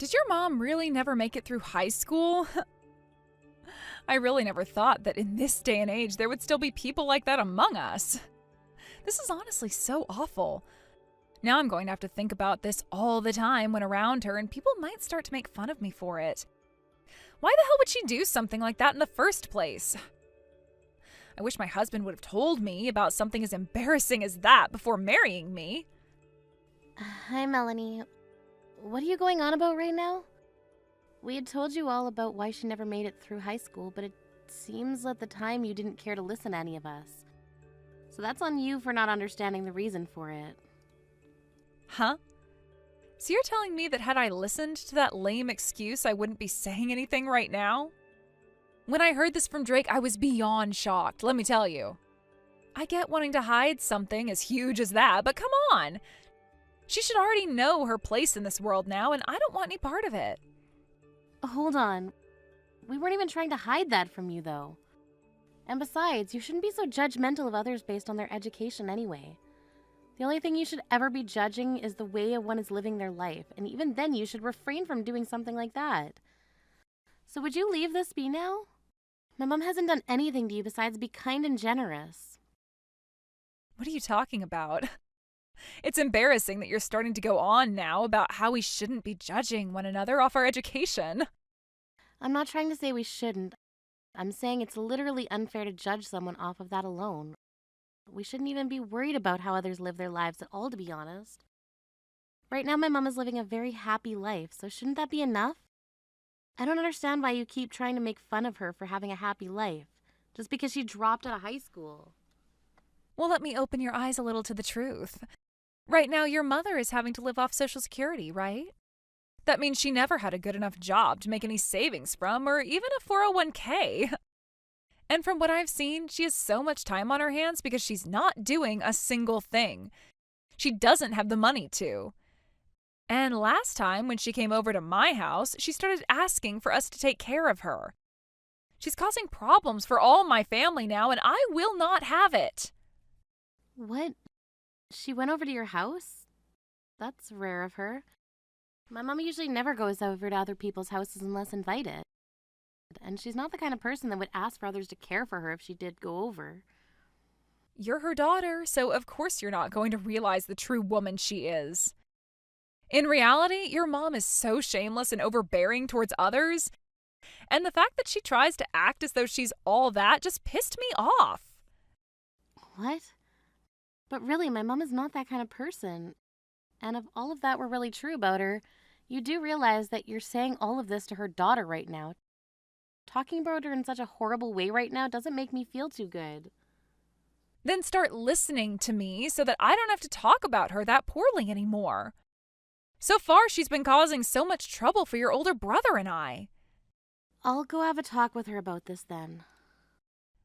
Did your mom really never make it through high school? I really never thought that in this day and age there would still be people like that among us. This is honestly so awful. Now I'm going to have to think about this all the time when around her, and people might start to make fun of me for it. Why the hell would she do something like that in the first place? I wish my husband would have told me about something as embarrassing as that before marrying me. Hi, Melanie. What are you going on about right now? We had told you all about why she never made it through high school, but it seems at the time you didn't care to listen to any of us. So that's on you for not understanding the reason for it. Huh? So you're telling me that had I listened to that lame excuse, I wouldn't be saying anything right now? When I heard this from Drake, I was beyond shocked, let me tell you. I get wanting to hide something as huge as that, but come on! She should already know her place in this world now, and I don't want any part of it. Hold on. We weren't even trying to hide that from you, though. And besides, you shouldn't be so judgmental of others based on their education anyway. The only thing you should ever be judging is the way one is living their life, and even then you should refrain from doing something like that. So would you leave this be now? My mom hasn't done anything to you besides be kind and generous. What are you talking about? It's embarrassing that you're starting to go on now about how we shouldn't be judging one another off our education. I'm not trying to say we shouldn't. I'm saying it's literally unfair to judge someone off of that alone. We shouldn't even be worried about how others live their lives at all, to be honest. Right now, my mom is living a very happy life, so shouldn't that be enough? I don't understand why you keep trying to make fun of her for having a happy life, just because she dropped out of high school. Well, let me open your eyes a little to the truth. Right now, your mother is having to live off Social Security, right? That means she never had a good enough job to make any savings from, or even a 401k. And from what I've seen, she has so much time on her hands because she's not doing a single thing. She doesn't have the money to. And last time, when she came over to my house, she started asking for us to take care of her. She's causing problems for all my family now, and I will not have it. What? She went over to your house? That's rare of her. My mom usually never goes over to other people's houses unless invited. And she's not the kind of person that would ask for others to care for her if she did go over. You're her daughter, so of course you're not going to realize the true woman she is. In reality, your mom is so shameless and overbearing towards others, and the fact that she tries to act as though she's all that just pissed me off. What? But really, my mom is not that kind of person. And if all of that were really true about her, you do realize that you're saying all of this to her daughter right now. Talking about her in such a horrible way right now doesn't make me feel too good. Then start listening to me so that I don't have to talk about her that poorly anymore. So far, she's been causing so much trouble for your older brother and I. I'll go have a talk with her about this then.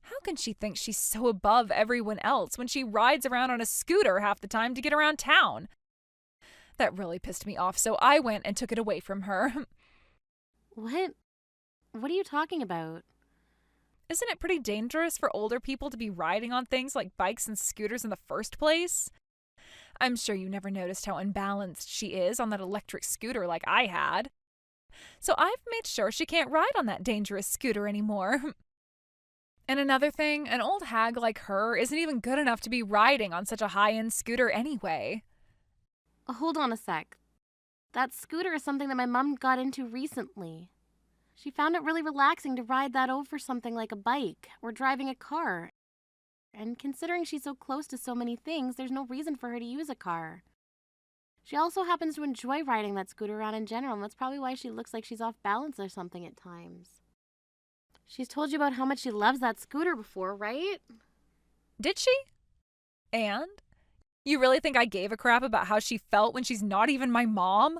How can she think she's so above everyone else when she rides around on a scooter half the time to get around town? That really pissed me off, so I went and took it away from her. What? What are you talking about? Isn't it pretty dangerous for older people to be riding on things like bikes and scooters in the first place? I'm sure you never noticed how unbalanced she is on that electric scooter like I had. So I've made sure she can't ride on that dangerous scooter anymore. And another thing, an old hag like her isn't even good enough to be riding on such a high-end scooter anyway. Hold on a sec. That scooter is something that my mom got into recently. She found it really relaxing to ride that over something like a bike or driving a car. And considering she's so close to so many things, there's no reason for her to use a car. She also happens to enjoy riding that scooter around in general, and that's probably why she looks like she's off balance or something at times. She's told you about how much she loves that scooter before, right? Did she? And? You really think I gave a crap about how she felt when she's not even my mom?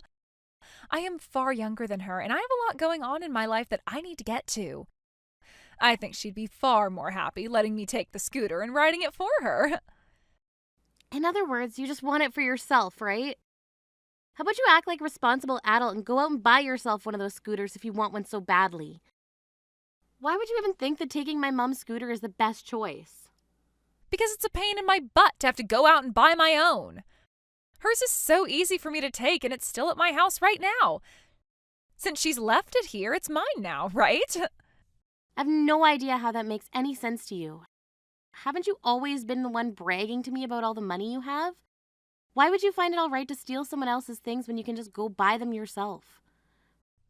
I am far younger than her, and I have a lot going on in my life that I need to get to. I think she'd be far more happy letting me take the scooter and riding it for her. In other words, you just want it for yourself, right? How about you act like a responsible adult and go out and buy yourself one of those scooters if you want one so badly? Why would you even think that taking my mom's scooter is the best choice? Because it's a pain in my butt to have to go out and buy my own. Hers is so easy for me to take, and it's still at my house right now. Since she's left it here, it's mine now, right? I have no idea how that makes any sense to you. Haven't you always been the one bragging to me about all the money you have? Why would you find it all right to steal someone else's things when you can just go buy them yourself?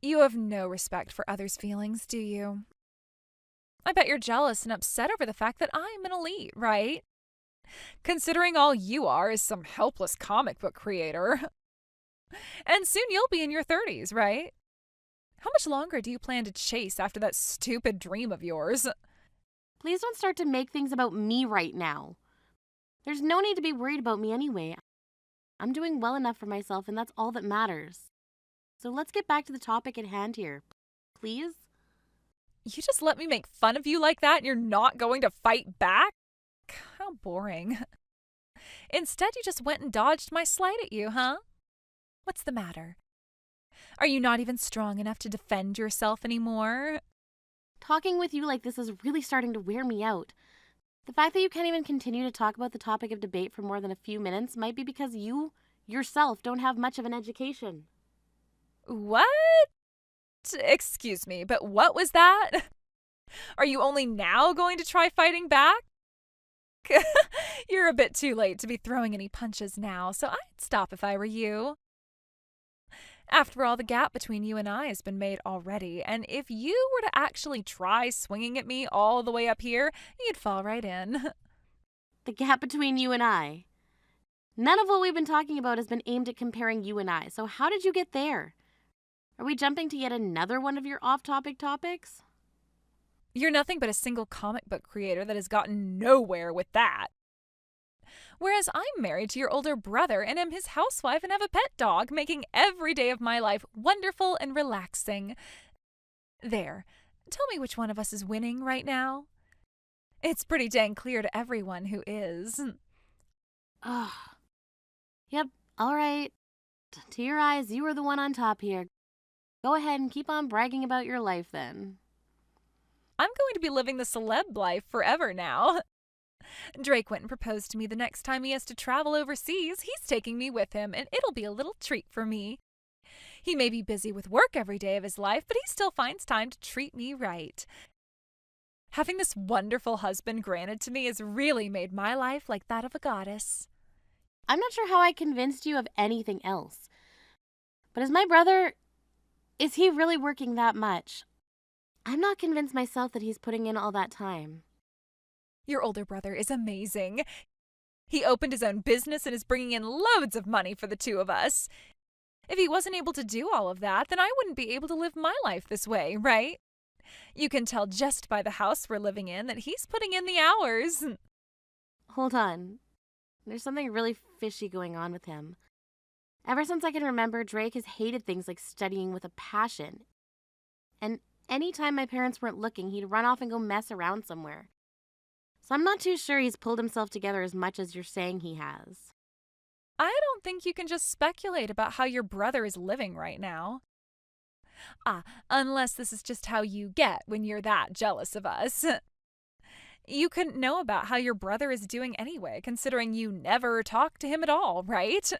You have no respect for others' feelings, do you? I bet you're jealous and upset over the fact that I'm an elite, right? Considering all you are is some helpless comic book creator. And soon you'll be in your 30s, right? How much longer do you plan to chase after that stupid dream of yours? Please don't start to make things about me right now. There's no need to be worried about me anyway. I'm doing well enough for myself, and that's all that matters. So let's get back to the topic at hand here. Please? You just let me make fun of you like that and you're not going to fight back? How boring. Instead, you just went and dodged my slight at you, huh? What's the matter? Are you not even strong enough to defend yourself anymore? Talking with you like this is really starting to wear me out. The fact that you can't even continue to talk about the topic of debate for more than a few minutes might be because you, yourself, don't have much of an education. What? Excuse me, but what was that? Are you only now going to try fighting back? You're a bit too late to be throwing any punches now, so I'd stop if I were you. After all, the gap between you and I has been made already, and if you were to actually try swinging at me all the way up here, you'd fall right in. The gap between you and I. None of what we've been talking about has been aimed at comparing you and I, so how did you get there? Are we jumping to yet another one of your off-topic topics? You're nothing but a single comic book creator that has gotten nowhere with that. Whereas I'm married to your older brother and am his housewife and have a pet dog, making every day of my life wonderful and relaxing. There. Tell me which one of us is winning right now. It's pretty dang clear to everyone who is. Ugh. Yep, all right. To your eyes, you are the one on top here. Go ahead and keep on bragging about your life then. I'm going to be living the celeb life forever now. Drake went and proposed to me the next time he has to travel overseas. He's taking me with him, and it'll be a little treat for me. He may be busy with work every day of his life, but he still finds time to treat me right. Having this wonderful husband granted to me has really made my life like that of a goddess. I'm not sure how I convinced you of anything else. But as my brother, is he really working that much? I'm not convinced myself that he's putting in all that time. Your older brother is amazing. He opened his own business and is bringing in loads of money for the two of us. If he wasn't able to do all of that, then I wouldn't be able to live my life this way, right? You can tell just by the house we're living in that he's putting in the hours. Hold on. There's something really fishy going on with him. Ever since I can remember, Drake has hated things like studying with a passion. And anytime my parents weren't looking, he'd run off and go mess around somewhere. So I'm not too sure he's pulled himself together as much as you're saying he has. I don't think you can just speculate about how your brother is living right now. Unless this is just how you get when you're that jealous of us. You couldn't know about how your brother is doing anyway, considering you never talk to him at all, right?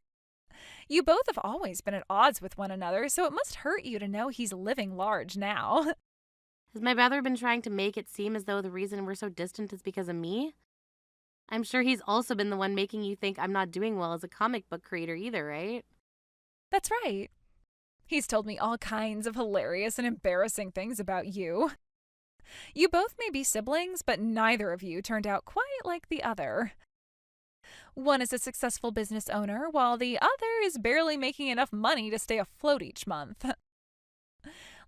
You both have always been at odds with one another, so it must hurt you to know he's living large now. Has my brother been trying to make it seem as though the reason we're so distant is because of me? I'm sure he's also been the one making you think I'm not doing well as a comic book creator either, right? That's right. He's told me all kinds of hilarious and embarrassing things about you. You both may be siblings, but neither of you turned out quite like the other. One is a successful business owner, while the other is barely making enough money to stay afloat each month.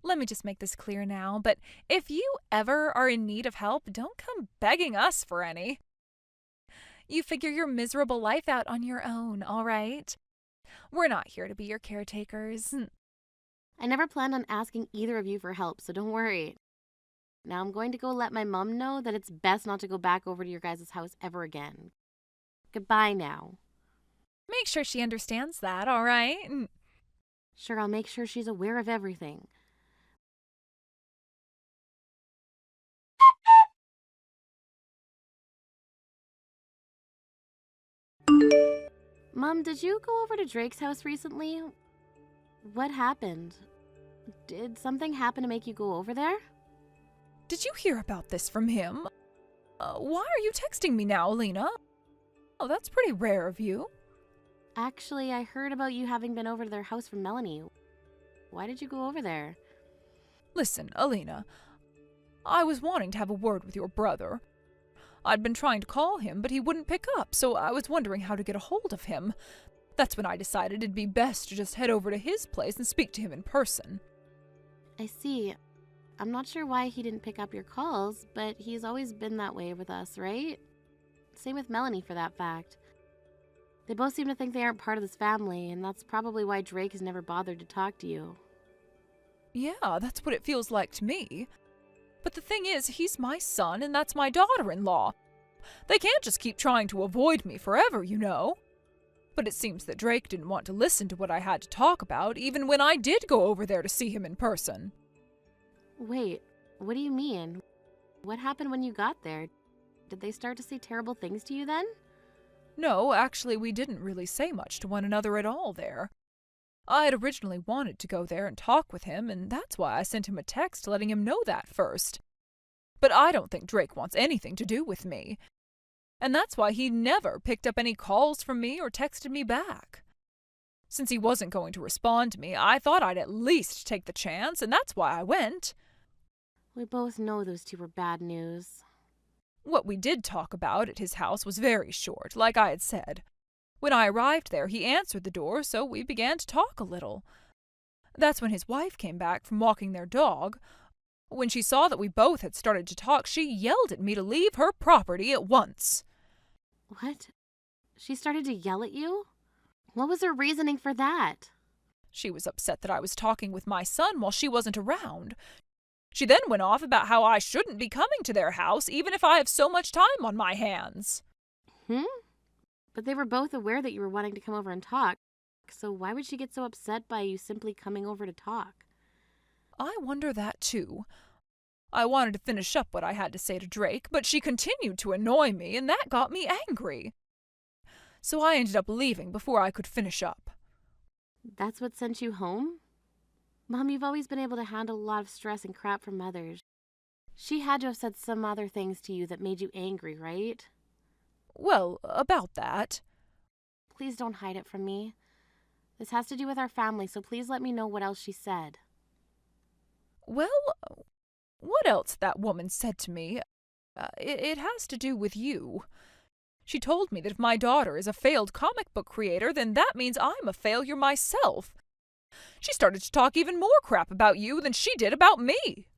Let me just make this clear now, but if you ever are in need of help, don't come begging us for any. You figure your miserable life out on your own, all right? We're not here to be your caretakers. I never planned on asking either of you for help, so don't worry. Now I'm going to go let my mom know that it's best not to go back over to your guys' house ever again. Goodbye now. Make sure she understands that, all right? Sure, I'll make sure she's aware of everything. Mom, did you go over to Drake's house recently? What happened? Did something happen to make you go over there? Did you hear about this from him? Why are you texting me now, Alina? Oh, that's pretty rare of you. Actually, I heard about you having been over to their house from Melanie. Why did you go over there? Listen, Alina, I was wanting to have a word with your brother. I'd been trying to call him, but he wouldn't pick up, so I was wondering how to get a hold of him. That's when I decided it'd be best to just head over to his place and speak to him in person. I see. I'm not sure why he didn't pick up your calls, but he's always been that way with us, right? Same with Melanie, for that fact. They both seem to think they aren't part of this family, and that's probably why Drake has never bothered to talk to you. Yeah, that's what it feels like to me. But the thing is, he's my son and that's my daughter-in-law. They can't just keep trying to avoid me forever, you know. But it seems that Drake didn't want to listen to what I had to talk about, even when I did go over there to see him in person. Wait, what do you mean? What happened when you got there? Did they start to say terrible things to you then? No, actually, we didn't really say much to one another at all there. I had originally wanted to go there and talk with him, and that's why I sent him a text letting him know that first. But I don't think Drake wants anything to do with me. And that's why he never picked up any calls from me or texted me back. Since he wasn't going to respond to me, I thought I'd at least take the chance, and that's why I went. We both know those two were bad news. What we did talk about at his house was very short, like I had said. When I arrived there, he answered the door, so we began to talk a little. That's when his wife came back from walking their dog. When she saw that we both had started to talk, she yelled at me to leave her property at once. What? She started to yell at you? What was her reasoning for that? She was upset that I was talking with my son while she wasn't around. She then went off about how I shouldn't be coming to their house, even if I have so much time on my hands. But they were both aware that you were wanting to come over and talk, so why would she get so upset by you simply coming over to talk? I wonder that too. I wanted to finish up what I had to say to Drake, but she continued to annoy me, and that got me angry. So I ended up leaving before I could finish up. That's what sent you home? Mom, you've always been able to handle a lot of stress and crap from others. She had to have said some other things to you that made you angry, right? Well, about that. Please don't hide it from me. This has to do with our family, so please let me know what else she said. Well, what else that woman said to me? It has to do with you. She told me that if my daughter is a failed comic book creator, then that means I'm a failure myself. She started to talk even more crap about you than she did about me.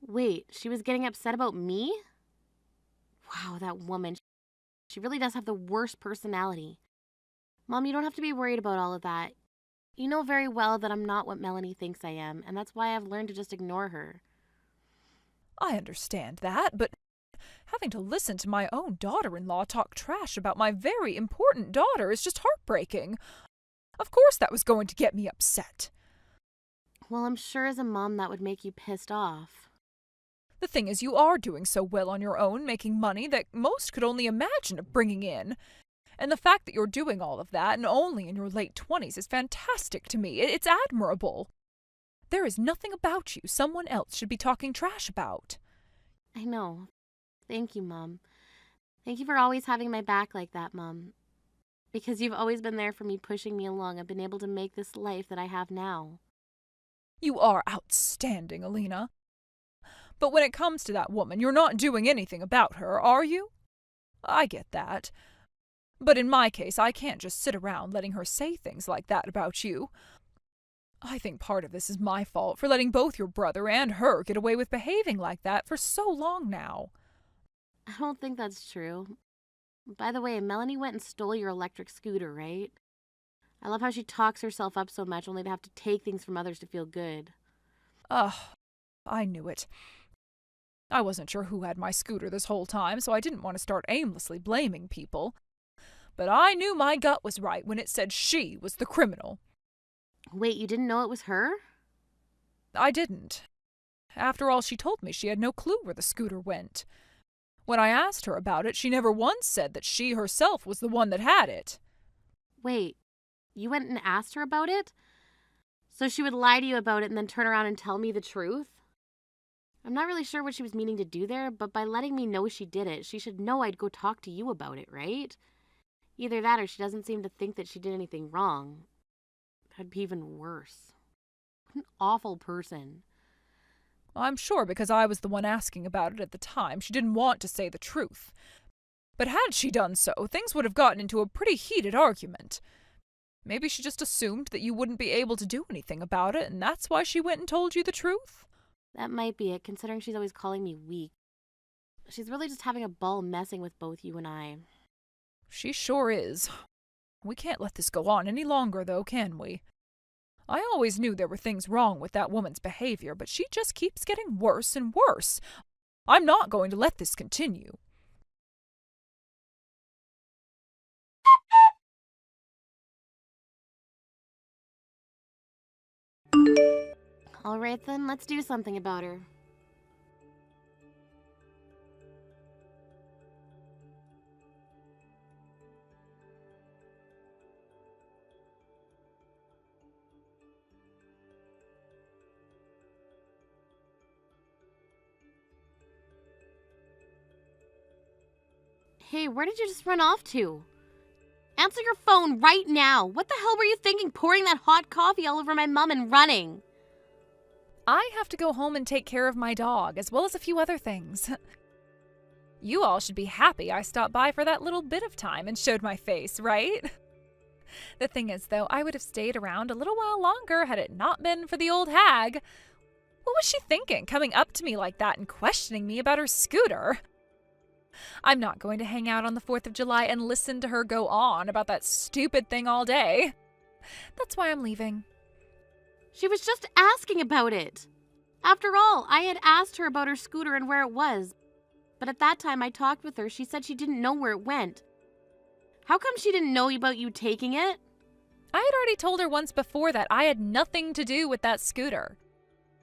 Wait, she was getting upset about me? Wow, that woman. She really does have the worst personality. Mom, you don't have to be worried about all of that. You know very well that I'm not what Melanie thinks I am, and that's why I've learned to just ignore her. I understand that, but having to listen to my own daughter-in-law talk trash about my very important daughter is just heartbreaking. Of course that was going to get me upset. Well, I'm sure as a mom that would make you pissed off. The thing is, you are doing so well on your own, making money that most could only imagine of bringing in. And the fact that you're doing all of that, and only in your late 20s, is fantastic to me. It's admirable. There is nothing about you someone else should be talking trash about. I know. Thank you, Mom. Thank you for always having my back like that, Mom. Because you've always been there for me, pushing me along. I've been able to make this life that I have now. You are outstanding, Alina. But when it comes to that woman, you're not doing anything about her, are you? I get that. But in my case, I can't just sit around letting her say things like that about you. I think part of this is my fault for letting both your brother and her get away with behaving like that for so long now. I don't think that's true. By the way, Melanie went and stole your electric scooter, right? I love how she talks herself up so much only to have to take things from others to feel good. Ugh, I knew it. I wasn't sure who had my scooter this whole time, so I didn't want to start aimlessly blaming people. But I knew my gut was right when it said she was the criminal. Wait, you didn't know it was her? I didn't. After all, she told me she had no clue where the scooter went. When I asked her about it, she never once said that she herself was the one that had it. Wait, you went and asked her about it? So she would lie to you about it and then turn around and tell me the truth? I'm not really sure what she was meaning to do there, but by letting me know she did it, she should know I'd go talk to you about it, right? Either that or she doesn't seem to think that she did anything wrong. That'd be even worse. What an awful person. I'm sure because I was the one asking about it at the time, she didn't want to say the truth. But had she done so, things would have gotten into a pretty heated argument. Maybe she just assumed that you wouldn't be able to do anything about it, and that's why she went and told you the truth? That might be it, considering she's always calling me weak. She's really just having a ball messing with both you and I. She sure is. We can't let this go on any longer, though, can we? I always knew there were things wrong with that woman's behavior, but she just keeps getting worse and worse. I'm not going to let this continue. All right then, let's do something about her. Hey, where did you just run off to? Answer your phone right now. What the hell were you thinking, pouring that hot coffee all over my mum and running? I have to go home and take care of my dog, as well as a few other things. You all should be happy I stopped by for that little bit of time and showed my face, right? The thing is, though, I would have stayed around a little while longer had it not been for the old hag. What was she thinking, coming up to me like that and questioning me about her scooter? I'm not going to hang out on the 4th of July and listen to her go on about that stupid thing all day. That's why I'm leaving. She was just asking about it. After all, I had asked her about her scooter and where it was. But at that time I talked with her, she said she didn't know where it went. How come she didn't know about you taking it? I had already told her once before that I had nothing to do with that scooter.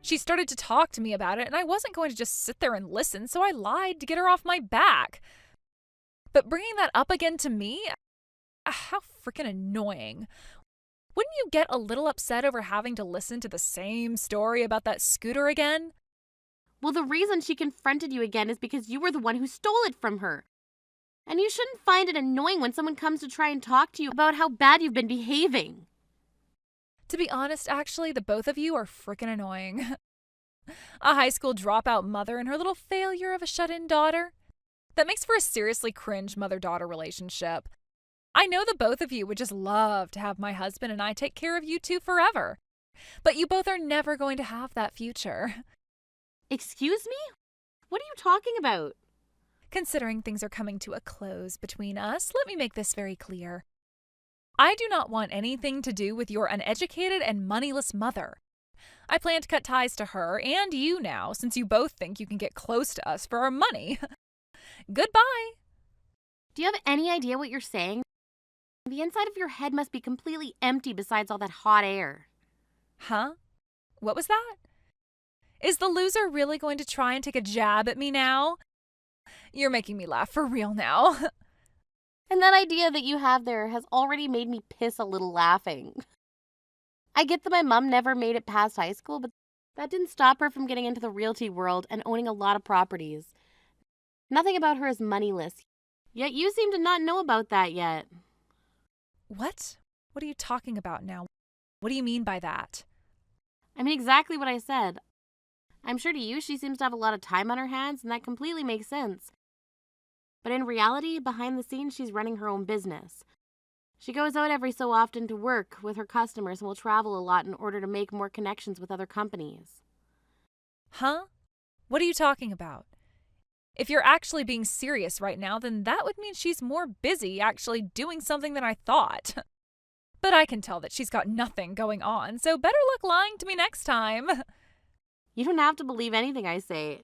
She started to talk to me about it, and I wasn't going to just sit there and listen, so I lied to get her off my back. But bringing that up again to me? How freaking annoying. Wouldn't you get a little upset over having to listen to the same story about that scooter again? Well, the reason she confronted you again is because you were the one who stole it from her. And you shouldn't find it annoying when someone comes to try and talk to you about how bad you've been behaving. To be honest, actually, the both of you are freaking annoying. A high school dropout mother and her little failure of a shut-in daughter. That makes for a seriously cringe mother-daughter relationship. I know the both of you would just love to have my husband and I take care of you two forever. But you both are never going to have that future. Excuse me? What are you talking about? Considering things are coming to a close between us, let me make this very clear. I do not want anything to do with your uneducated and moneyless mother. I plan to cut ties to her and you now, since you both think you can get close to us for our money. Goodbye. Do you have any idea what you're saying? The inside of your head must be completely empty besides all that hot air. Huh? What was that? Is the loser really going to try and take a jab at me now? You're making me laugh for real now. And that idea that you have there has already made me piss a little laughing. I get that my mom never made it past high school, but that didn't stop her from getting into the realty world and owning a lot of properties. Nothing about her is moneyless. Yet you seem to not know about that yet. What? What are you talking about now? What do you mean by that? I mean exactly what I said. I'm sure to you she seems to have a lot of time on her hands, and that completely makes sense. But in reality, behind the scenes, she's running her own business. She goes out every so often to work with her customers and will travel a lot in order to make more connections with other companies. Huh? What are you talking about? If you're actually being serious right now, then that would mean she's more busy actually doing something than I thought. But I can tell that she's got nothing going on, so better luck lying to me next time. You don't have to believe anything I say,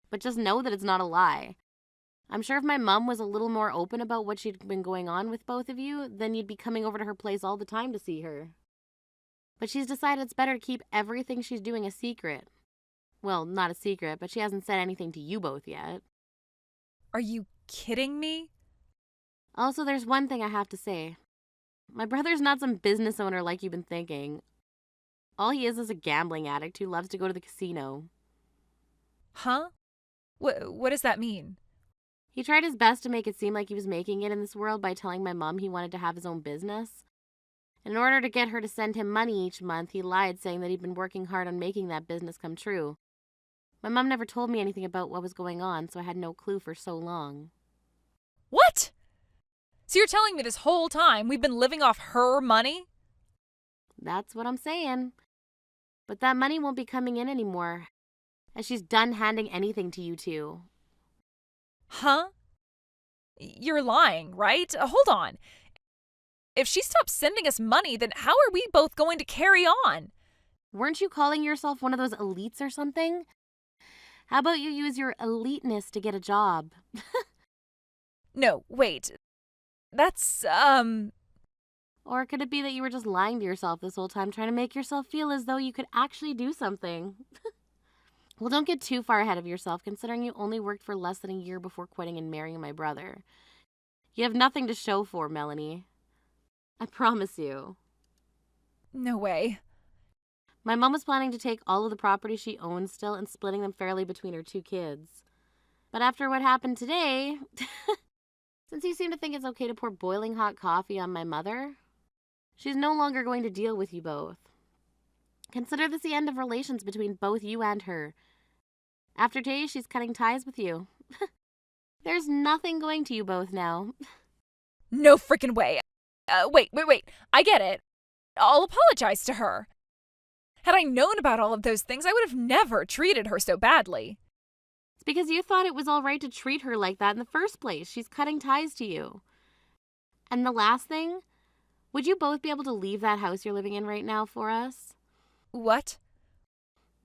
but just know that it's not a lie. I'm sure if my mom was a little more open about what she'd been going on with both of you, then you'd be coming over to her place all the time to see her. But she's decided it's better to keep everything she's doing a secret. Well, not a secret, but she hasn't said anything to you both yet. Are you kidding me? Also, there's one thing I have to say. My brother's not some business owner like you've been thinking. All he is a gambling addict who loves to go to the casino. Huh? What does that mean? He tried his best to make it seem like he was making it in this world by telling my mom he wanted to have his own business. In order to get her to send him money each month, he lied, saying that he'd been working hard on making that business come true. My mom never told me anything about what was going on, so I had no clue for so long. What? So you're telling me this whole time we've been living off her money? That's what I'm saying. But that money won't be coming in anymore, as she's done handing anything to you two. Huh? You're lying, right? Hold on. If she stops sending us money, then how are we both going to carry on? Weren't you calling yourself one of those elites or something? How about you use your eliteness to get a job? No, wait. That's, Or could it be that you were just lying to yourself this whole time, trying to make yourself feel as though you could actually do something? Well, don't get too far ahead of yourself, considering you only worked for less than a year before quitting and marrying my brother. You have nothing to show for, Melanie. I promise you. No way. My mom was planning to take all of the property she owns still and splitting them fairly between her two kids. But after what happened today, since you seem to think it's okay to pour boiling hot coffee on my mother, she's no longer going to deal with you both. Consider this the end of relations between both you and her. After today, she's cutting ties with you. There's nothing going to you both now. No freaking way. Wait. I get it. I'll apologize to her. Had I known about all of those things, I would have never treated her so badly. It's because you thought it was all right to treat her like that in the first place. She's cutting ties to you. And the last thing, would you both be able to leave that house you're living in right now for us? What?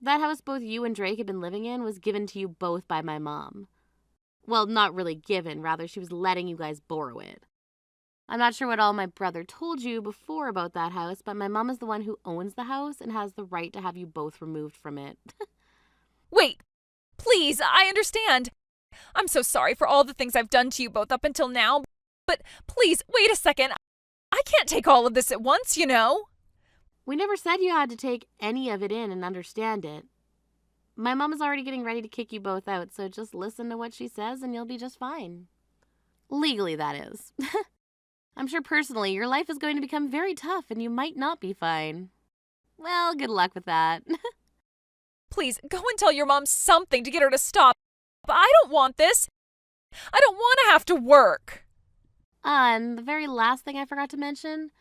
That house both you and Drake had been living in was given to you both by my mom. Well, not really given, rather she was letting you guys borrow it. I'm not sure what all my brother told you before about that house, but my mom is the one who owns the house and has the right to have you both removed from it. Wait, please, I understand. I'm so sorry for all the things I've done to you both up until now, but please, wait a second. I can't take all of this at once, you know. We never said you had to take any of it in and understand it. My mom is already getting ready to kick you both out, so just listen to what she says and you'll be just fine. Legally, that is. I'm sure personally your life is going to become very tough and you might not be fine. Well, good luck with that. Please, go and tell your mom something to get her to stop. I don't want this. I don't want to have to work. And the very last thing I forgot to mention,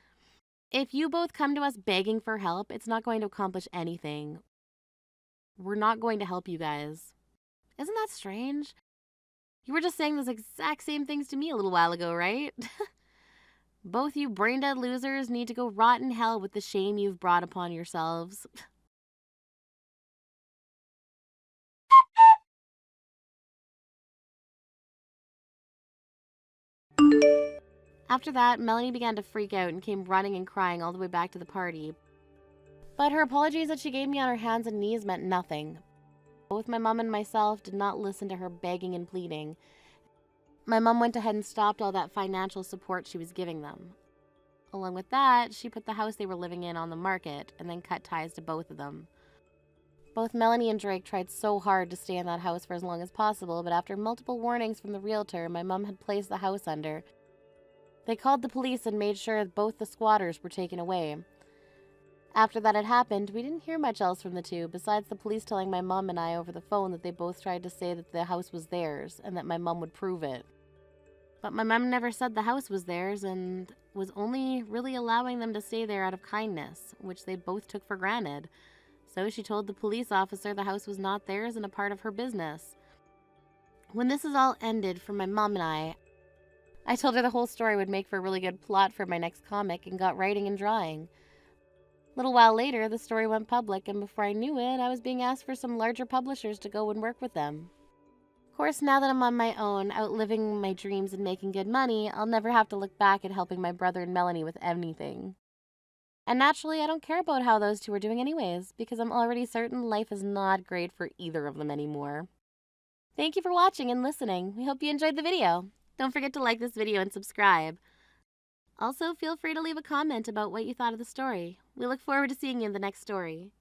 if you both come to us begging for help, it's not going to accomplish anything. We're not going to help you guys. Isn't that strange? You were just saying those exact same things to me a little while ago, right? Both you brain-dead losers need to go rot in hell with the shame you've brought upon yourselves. After that, Melanie began to freak out and came running and crying all the way back to the party. But her apologies that she gave me on her hands and knees meant nothing. Both my mom and myself did not listen to her begging and pleading. My mom went ahead and stopped all that financial support she was giving them. Along with that, she put the house they were living in on the market and then cut ties to both of them. Both Melanie and Drake tried so hard to stay in that house for as long as possible, but after multiple warnings from the realtor my mom had placed the house under, they called the police and made sure both the squatters were taken away. After that had happened, we didn't hear much else from the two, besides the police telling my mom and I over the phone that they both tried to say that the house was theirs and that my mom would prove it. But my mom never said the house was theirs and was only really allowing them to stay there out of kindness, which they both took for granted. So she told the police officer the house was not theirs and a part of her business. When this is all ended for my mom and I told her the whole story would make for a really good plot for my next comic and got writing and drawing. A little while later, the story went public, and before I knew it, I was being asked for some larger publishers to go and work with them. Of course, now that I'm on my own, outliving my dreams and making good money, I'll never have to look back at helping my brother and Melanie with anything. And naturally, I don't care about how those two are doing anyways, because I'm already certain life is not great for either of them anymore. Thank you for watching and listening. We hope you enjoyed the video. Don't forget to like this video and subscribe. Also, feel free to leave a comment about what you thought of the story. We look forward to seeing you in the next story.